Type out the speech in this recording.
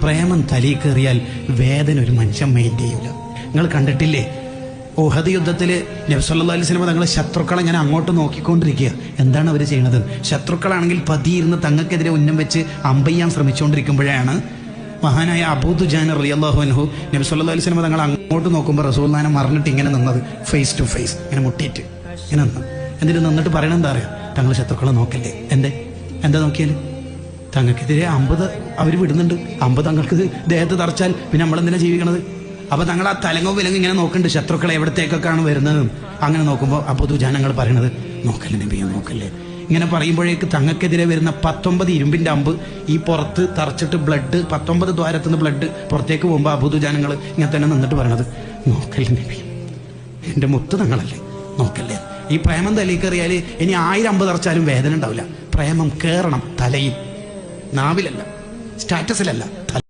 പ്രേമം തലയിൽ കയറിയാൽ വേദന ഒരു മനുഷ്യൻ മൈൻഡ് ചെയ്യൂല. നിങ്ങൾ കണ്ടിട്ടില്ലേ, ഉഹദ് യുദ്ധത്തിൽ നബി സല്ലല്ലാഹു അലൈഹി വസല്ലം തങ്ങളെ ശത്രുക്കളെ ഇങ്ങനെ അങ്ങോട്ട് നോക്കിക്കൊണ്ടിരിക്കുക. എന്താണ് അവർ ചെയ്യുന്നത്? ശത്രുക്കളാണെങ്കിൽ പതിയിരുന്ന് തങ്ങൾക്കെതിരെ ഉന്നം വെച്ച് അമ്പയ്യാൻ ശ്രമിച്ചുകൊണ്ടിരിക്കുമ്പോഴാണ് മഹാനായ അബൂ ദുജാന റളിയല്ലാഹു അൻഹു നബി സല്ലല്ലാഹു അലൈഹി വസല്ലം തങ്ങൾ അങ്ങോട്ട് നോക്കുമ്പോൾ റസൂലുള്ളാഹിനെ മറന്നിട്ട് ഇങ്ങനെ നിന്നത്, ഫേസ് ടു ഫേസ് ഇങ്ങനെ മുട്ടിയിട്ട് ഇങ്ങനെ നിന്ന്. എന്നിട്ട് നിന്നിട്ട് പറയണത് എന്താ അറിയാം? തങ്ങൾ ശത്രുക്കളെ നോക്കല്ലേ. എന്താ നോക്കിയാൽ തങ്ങൾക്കെതിരെ 50 അവർ വിടുന്നുണ്ട്. 50 തങ്ങൾക്ക് ദേഹത്ത് തറച്ചാൽ പിന്നെ നമ്മളെന്തിനാ ജീവിക്കണത്? അപ്പോൾ തങ്ങൾ ആ തലങ്ങോ വിലങ്ങോ ഇങ്ങനെ നോക്കുന്നുണ്ട്, ശത്രുക്കളെ എവിടത്തേക്കൊക്കെയാണ് വരുന്നത്. അങ്ങനെ നോക്കുമ്പോൾ അബൂ ദുജാന ഞങ്ങൾ പറയണത്, നോക്കല്ലേ നബിയെ നോക്കല്ലേ. ഇങ്ങനെ പറയുമ്പോഴേക്ക് തങ്ങൾക്കെതിരെ വരുന്ന 19 ഇരുമ്പിൻ്റെ അമ്പ് ഈ പുറത്ത് തറച്ചിട്ട് ബ്ലഡ് 19 ദ്വാരത്തുനിന്ന് ബ്ലഡ് പുറത്തേക്ക് പോകുമ്പോൾ അബൂ ദുജാന ഞങ്ങൾ ഇങ്ങനെ തന്നെ നിന്നിട്ട് പറയണത്, നോക്കല്ലേ നബി, എൻ്റെ മുത്ത് തങ്ങളല്ലേ, നോക്കല്ലേ. ഈ പ്രേമം തലയിൽ കയറിയാൽ ഇനി 1000 അമ്പ് തറച്ചാലും വേദന ഉണ്ടാവില്ല. പ്രേമം കയറണം തലയിൽ, നാവിലല്ല, സ്റ്റാറ്റസിലല്ല.